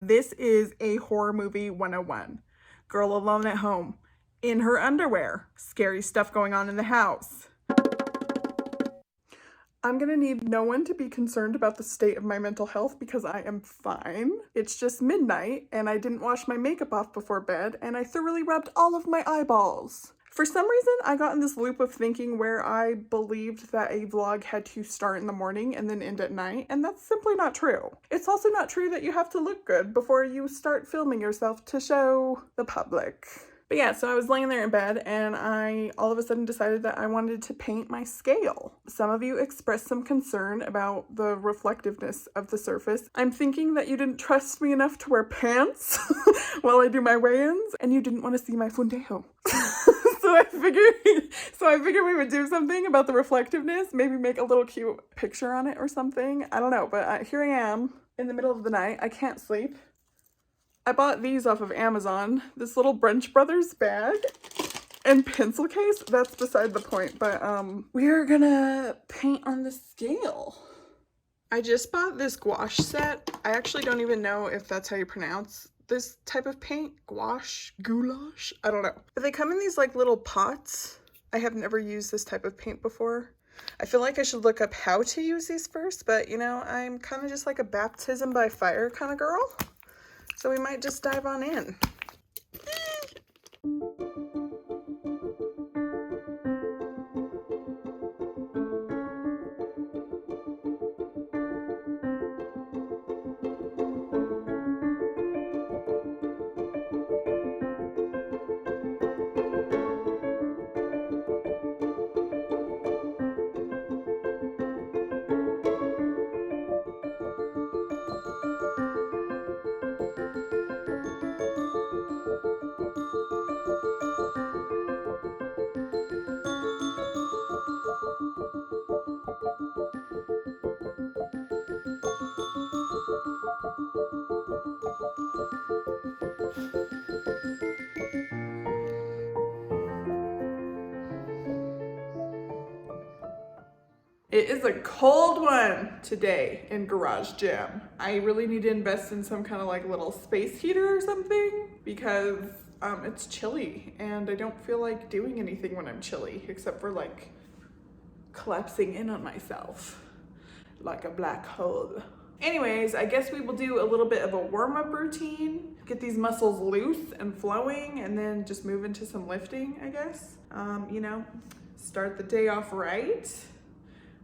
This is a horror movie 101. Girl alone at home, in her underwear, scary stuff going on in the house. I'm gonna need no one to be concerned about the state of my mental health because I am fine. It's just midnight and I didn't wash my makeup off before bed and I thoroughly rubbed all of my eyeballs. For some reason, I got in this loop of thinking where I believed that a vlog had to start in the morning and then end at night, and that's simply not true. It's also not true that you have to look good before you start filming yourself to show the public. But yeah, so I was laying there in bed and I all of a sudden decided that I wanted to paint my scale. Some of you expressed some concern about the reflectiveness of the surface. I'm thinking that you didn't trust me enough to wear pants while I do my weigh-ins, and you didn't want to see my fundejo. So I figured we would do something about the reflectiveness, maybe make a little cute picture on it or something. I don't know, but here I am in the middle of the night. I can't sleep. I bought these off of Amazon, this little Brunch Brothers bag and pencil case. That's beside the point, but we're gonna paint on the scale. I just bought this gouache set. I actually don't even know if that's how you pronounce this type of paint. Gouache? Goulash? I don't know. But they come in these like little pots. I have never used this type of paint before. I feel like I should look up how to use these first, but you know, I'm kind of just like a baptism by fire kind of girl. So we might just dive on in. It is a cold one today in Garage Jam. I really need to invest in some kind of like little space heater or something because it's chilly and I don't feel like doing anything when I'm chilly except for like collapsing in on myself like a black hole. Anyways, I guess we will do a little bit of a warm-up routine, get these muscles loose and flowing, and then just move into some lifting, I guess. You know, start the day off right.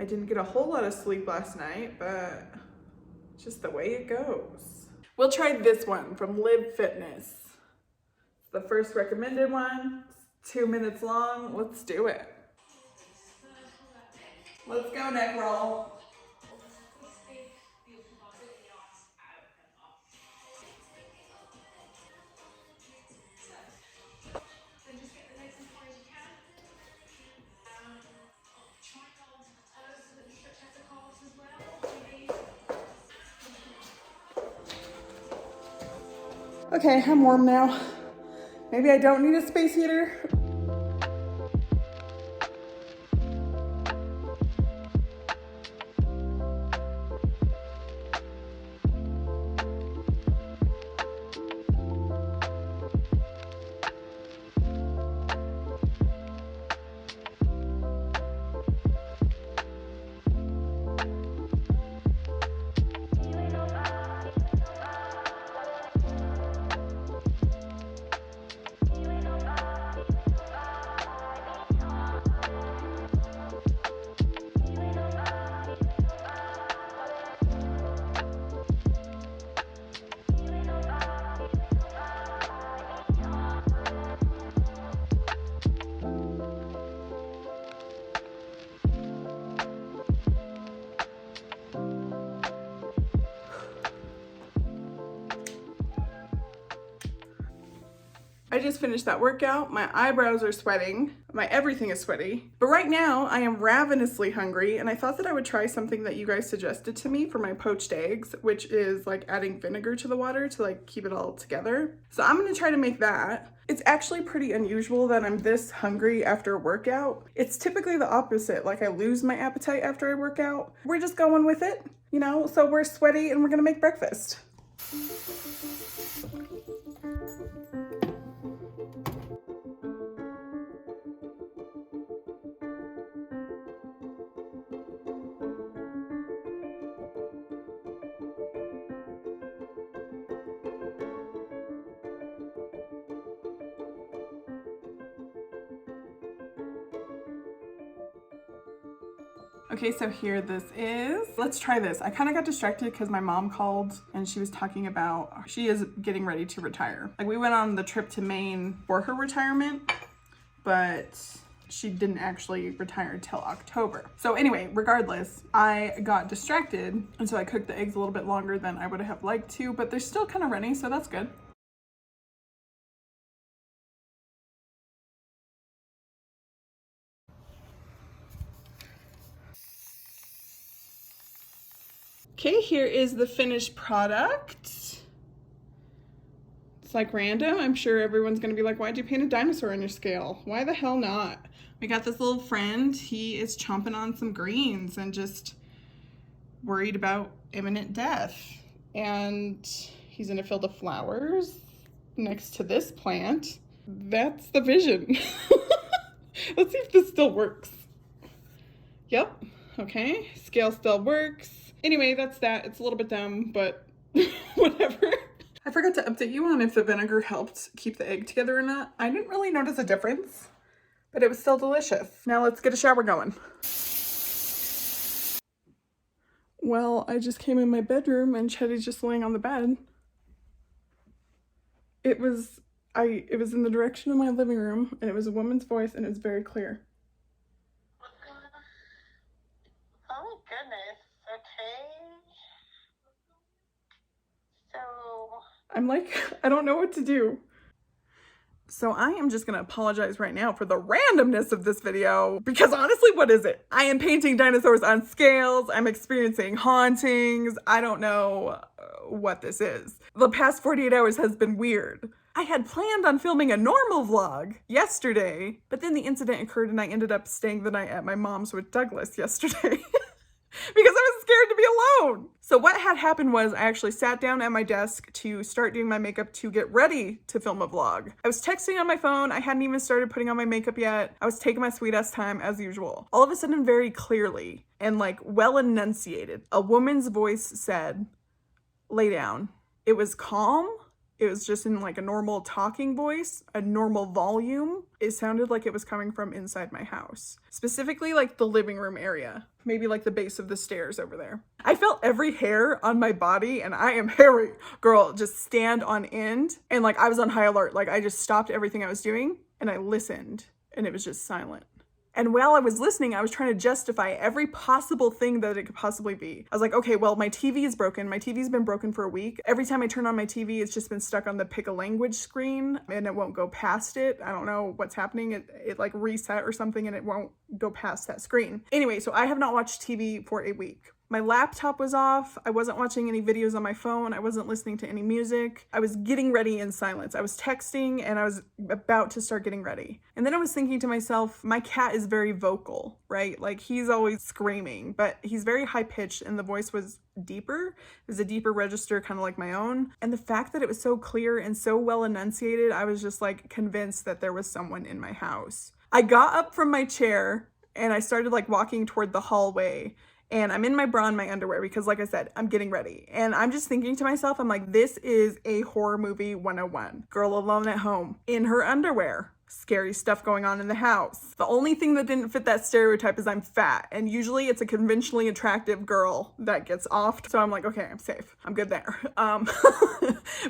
I didn't get a whole lot of sleep last night, but just the way it goes. We'll try this one from Live Fitness. The first recommended one, it's 2 minutes long. Let's do it. Let's go, neck roll. Okay, I'm warm now. Maybe I don't need a space heater. I just finished that workout. My eyebrows are sweating. My everything is sweaty. But right now I am ravenously hungry and I thought that I would try something that you guys suggested to me for my poached eggs, which is like adding vinegar to the water to like keep it all together. So I'm gonna try to make that. It's actually pretty unusual that I'm this hungry after a workout. It's typically the opposite. Like I lose my appetite after I work out. We're just going with it, you know? So we're sweaty and we're gonna make breakfast. Okay, so here this is. Let's try this. I kind of got distracted because my mom called and she was talking about she is getting ready to retire. Like, we went on the trip to Maine for her retirement, but she didn't actually retire until October. So anyway, regardless, I got distracted, and so I cooked the eggs a little bit longer than I would have liked to, but they're still kind of runny, so that's good. Okay, here is the finished product. It's like random. I'm sure everyone's gonna be like, why'd you paint a dinosaur on your scale? Why the hell not? We got this little friend. He is chomping on some greens and just worried about imminent death. And he's in a field of flowers next to this plant. That's the vision. Let's see if this still works. Yep, okay, scale still works. Anyway, that's that. It's a little bit dumb, but whatever. I forgot to update you on if the vinegar helped keep the egg together or not. I didn't really notice a difference, but it was still delicious. Now let's get a shower going. Well, I just came in my bedroom and Chetty's just laying on the bed. It was in the direction of my living room, and it was a woman's voice, and it was very clear. Oh goodness, okay. So I'm like, I don't know what to do. So I am just gonna apologize right now for the randomness of this video, because honestly, what is it? I am painting dinosaurs on scales. I'm experiencing hauntings. I don't know what this is. The past 48 hours has been weird. I had planned on filming a normal vlog yesterday, but then the incident occurred and I ended up staying the night at my mom's with Douglas yesterday. Because I was scared to be alone. So what had happened was I actually sat down at my desk to start doing my makeup to get ready to film a vlog. I was texting on my phone. I hadn't even started putting on my makeup yet. I was taking my sweet ass time as usual. All of a sudden, very clearly and like well enunciated, a woman's voice said, "Lay down." It was calm. It was just in like a normal talking voice, a normal volume. It sounded like it was coming from inside my house, specifically like the living room area, maybe like the base of the stairs over there. I felt every hair on my body, and I am hairy, girl, just stand on end. And like I was on high alert. Like I just stopped everything I was doing and I listened, and it was just silent. And while I was listening, I was trying to justify every possible thing that it could possibly be. I was like, okay, well, my TV is broken. My TV's been broken for a week. Every time I turn on my TV, it's just been stuck on the pick a language screen and it won't go past it. I don't know what's happening. It like reset or something and it won't go past that screen. Anyway, so I have not watched TV for a week. My laptop was off. I wasn't watching any videos on my phone. I wasn't listening to any music. I was getting ready in silence. I was texting and I was about to start getting ready. And then I was thinking to myself, my cat is very vocal, right? Like he's always screaming, but he's very high pitched and the voice was deeper. It was a deeper register, kind of like my own. And the fact that it was so clear and so well enunciated, I was just like convinced that there was someone in my house. I got up from my chair and I started like walking toward the hallway. And I'm in my bra and my underwear because, like I said, I'm getting ready. And I'm just thinking to myself, I'm like, this is a horror movie 101. Girl alone at home in her underwear. Scary stuff going on in the house. The only thing that didn't fit that stereotype is I'm fat. And usually it's a conventionally attractive girl that gets offed. So I'm like, okay, I'm safe. I'm good there.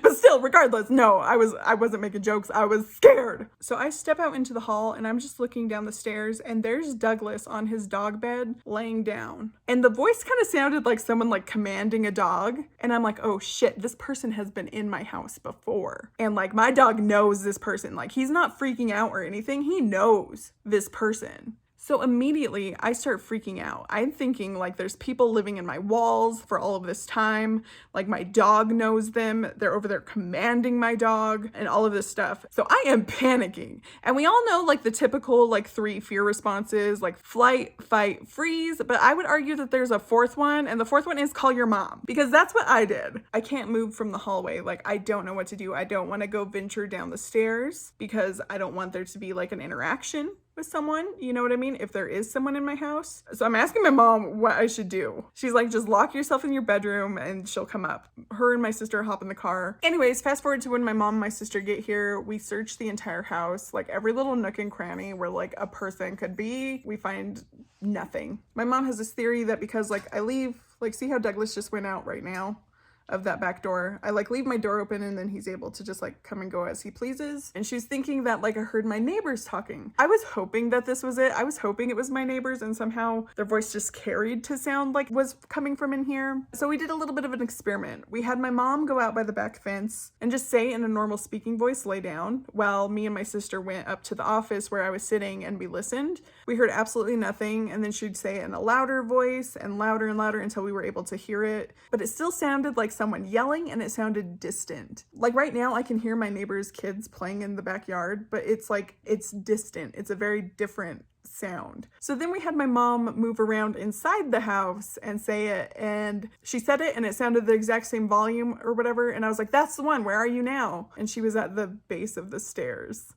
But still, regardless, no, I wasn't making jokes. I was scared. So I step out into the hall and I'm just looking down the stairs and there's Douglas on his dog bed laying down. And the voice kind of sounded like someone like commanding a dog. And I'm like, oh shit, this person has been in my house before. And like my dog knows this person. Like he's not freaking out or anything. He knows this person. So immediately I start freaking out. I'm thinking like there's people living in my walls for all of this time. Like my dog knows them. They're over there commanding my dog and all of this stuff. So I am panicking. And we all know like the typical like 3 fear responses, like flight, fight, freeze. But I would argue that there's a 4th one. And the 4th one is call your mom, because that's what I did. I can't move from the hallway. Like I don't know what to do. I don't want to go venture down the stairs because I don't want there to be like an interaction with someone, you know what I mean? If there is someone in my house. So I'm asking my mom what I should do. She's like, just lock yourself in your bedroom and she'll come up. Her and my sister hop in the car. Anyways, fast forward to when my mom and my sister get here. We search the entire house, like every little nook and cranny where like a person could be. We find nothing. My mom has this theory that because like I leave, like see how Douglas just went out right now of that back door. I like leave my door open and then he's able to just like come and go as he pleases. And she's thinking that like I heard my neighbors talking. I was hoping that this was it. I was hoping it was my neighbors and somehow their voice just carried to sound like was coming from in here. So we did a little bit of an experiment. We had my mom go out by the back fence and just say in a normal speaking voice, lay down, while me and my sister went up to the office where I was sitting and we listened. We heard absolutely nothing. And then she'd say it in a louder voice and louder until we were able to hear it. But it still sounded like someone yelling and it sounded distant. Like right now I can hear my neighbor's kids playing in the backyard, but it's like, it's distant. It's a very different sound. So then we had my mom move around inside the house and say it, and she said it and it sounded the exact same volume or whatever. And I was like, that's the one, where are you now? And she was at the base of the stairs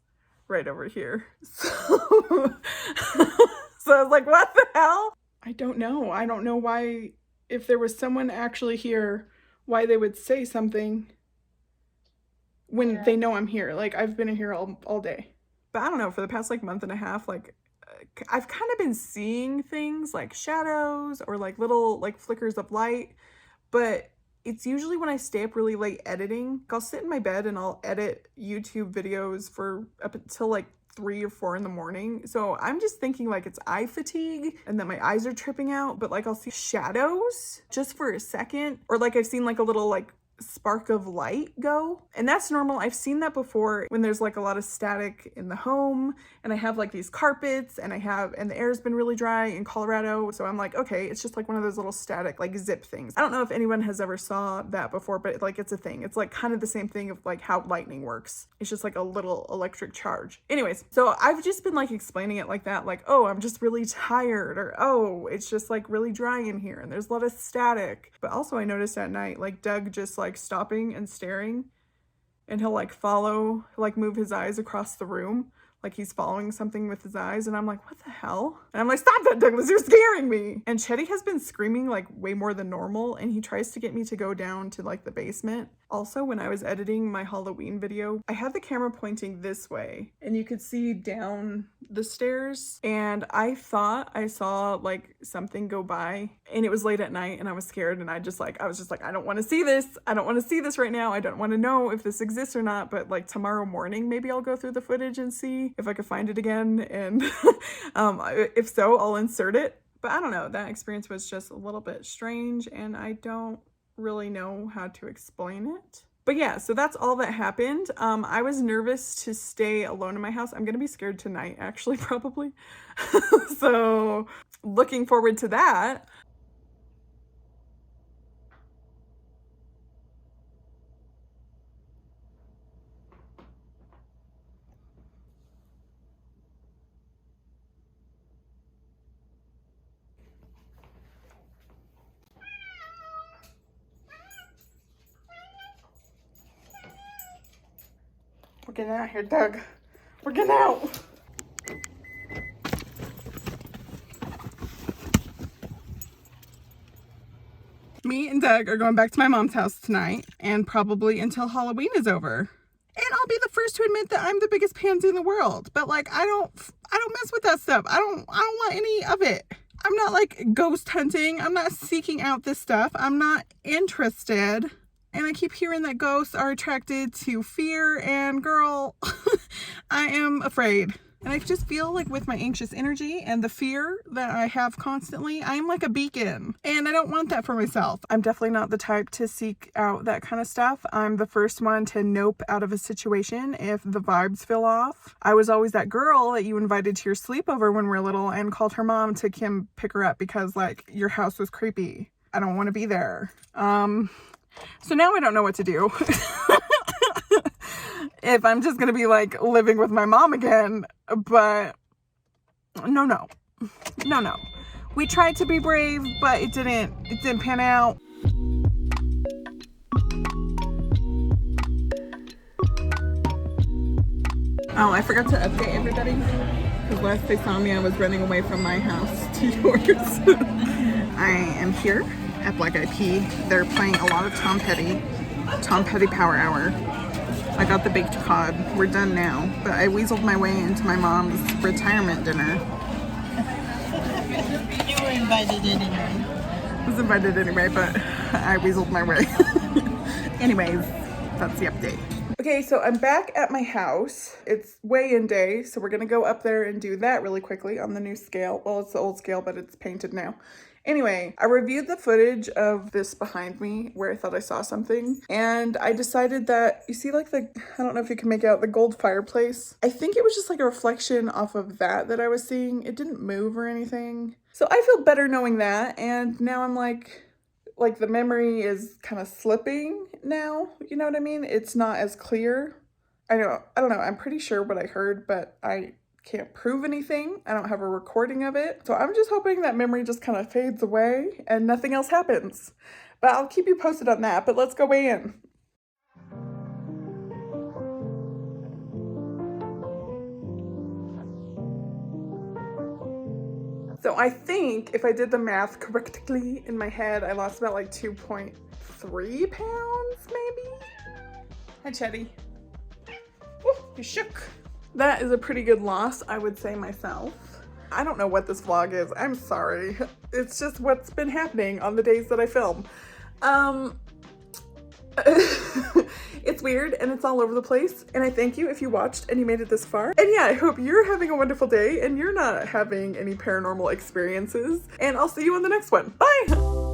right over here. So, so I was like, what the hell? I don't know. I don't know why, if there was someone actually here, why they would say something when they know I'm here. Like I've been in here all day. But I don't know, for the past like month and a half, like I've kind of been seeing things like shadows or like little like flickers of light, but it's usually when I stay up really late editing. I'll sit in my bed and I'll edit YouTube videos for up until like 3 or 4 in the morning. So I'm just thinking like it's eye fatigue and that my eyes are tripping out, but like I'll see shadows just for a second, or like I've seen like a little like spark of light go, and that's normal. I've seen that before when there's like a lot of static in the home and I have like these carpets and the air's been really dry in Colorado, so I'm like, okay, it's just like one of those little static like zip things. I don't know if anyone has ever saw that before, but like it's a thing. It's like kind of the same thing of like how lightning works. It's just like a little electric charge. Anyways, so I've just been like explaining it like that, like, oh, I'm just really tired, or oh, it's just like really dry in here and there's a lot of static. But also I noticed at night like Doug just like stopping and staring, and he'll like move his eyes across the room like he's following something with his eyes, and I'm like, what the hell? And I'm like, stop that, Douglas, you're scaring me. And Chetty has been screaming like way more than normal, and he tries to get me to go down to like the basement. Also, when I was editing my Halloween video, I had the camera pointing this way and you could see down the stairs, and I thought I saw like something go by, and it was late at night and I was scared, and I was just like, I don't want to see this. I don't want to see this right now. I don't want to know if this exists or not, but like tomorrow morning, maybe I'll go through the footage and see if I could find it again. And if so, I'll insert it. But I don't know, that experience was just a little bit strange and I don't really know how to explain it. But yeah, so that's all that happened. I was nervous to stay alone in my house. I'm gonna be scared tonight, actually, probably. So looking forward to that. We're getting out here, Doug. We're getting out. Me and Doug are going back to my mom's house tonight, and probably until Halloween is over. And I'll be the first to admit that I'm the biggest pansy in the world, but like I don't mess with that stuff. I don't want any of it. I'm not like ghost hunting. I'm not seeking out this stuff. I'm not interested. And I keep hearing that ghosts are attracted to fear, and girl, I am afraid. And I just feel like with my anxious energy and the fear that I have constantly, I'm like a beacon. And I don't want that for myself. I'm definitely not the type to seek out that kind of stuff. I'm the first one to nope out of a situation if the vibes feel off. I was always that girl that you invited to your sleepover when we were little and called her mom to come pick her up because like your house was creepy. I don't want to be there. So now I don't know what to do. If I'm just gonna be like living with my mom again, but no. We tried to be brave, but it didn't pan out. Oh, I forgot to update everybody because last they saw me I was running away from my house to yours. I am here at Black Eyed Pea. They're playing a lot of Tom Petty Power Hour. I got the baked cod. We're done now. But I weaseled my way into my mom's retirement dinner. You were invited anyway. I was invited anyway, but I weaseled my way. Anyways, that's the update. Okay, so I'm back at my house. It's weigh-in day, so we're gonna go up there and do that really quickly on the new scale. Well, it's the old scale, but it's painted now. Anyway, I reviewed the footage of this behind me where I thought I saw something, and I decided that, you see like I don't know if you can make out the gold fireplace. I think it was just like a reflection off of that I was seeing. It didn't move or anything. So I feel better knowing that, and now I'm like the memory is kind of slipping now, you know what I mean? It's not as clear. I don't know, I'm pretty sure what I heard, but I can't prove anything. I don't have a recording of it. So I'm just hoping that memory just kind of fades away and nothing else happens. But I'll keep you posted on that, but let's go weigh in. So I think if I did the math correctly in my head, I lost about like 2.3 pounds maybe. Hi, Chetty. Ooh, you shook. That is a pretty good loss, I would say myself. I don't know what this vlog is. I'm sorry. It's just what's been happening on the days that I film. It's weird and it's all over the place. And I thank you if you watched and you made it this far. And yeah, I hope you're having a wonderful day and you're not having any paranormal experiences. And I'll see you on the next one. Bye!